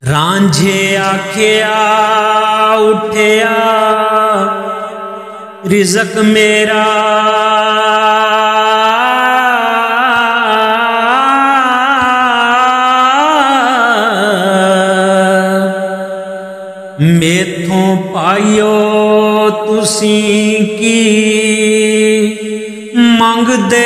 रांझे आखिया उठिया रिज़क मेरा मेथों पाइयो तुसी की मंगदे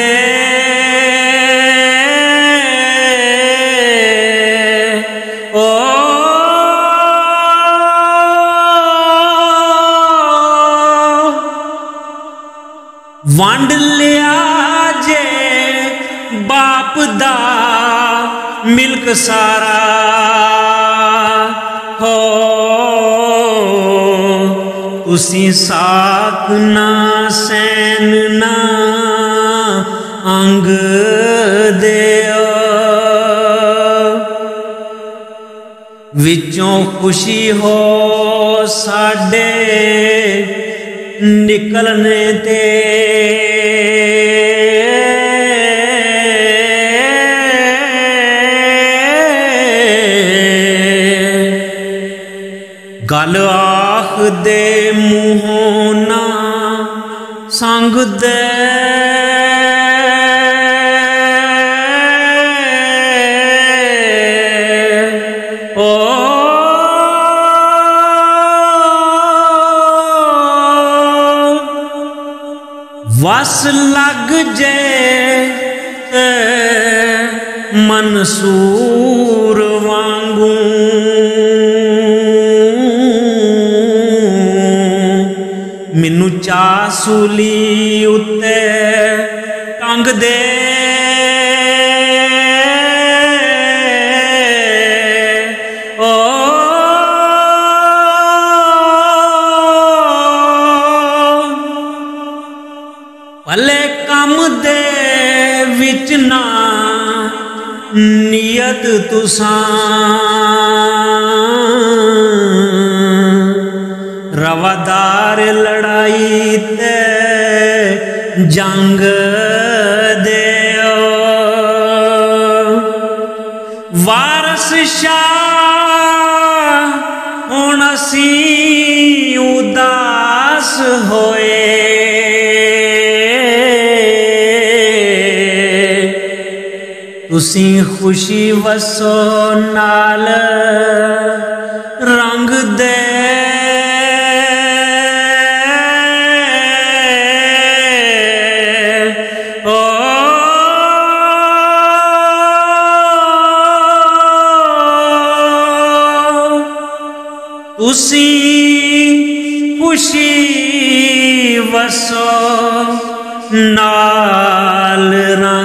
वंड लिया जे बाप दा मिल्क सारा हो तुसी साक ना सैन ना अंग देओ विचों खुशी हो साडे निकलने ते गल आख दे मुँहों ना संग दे वस लग जे मंसूर वांगू मिनू चासूली उत्ते टंग दे भले कम दे विच ना नियत तुसां रवादार लड़ाई ते जंग देओ वारस शाह हुण असीं उदास होए तुसी खुशी वसो नाल रंग दे तुसी खुशी वसो नाल रंग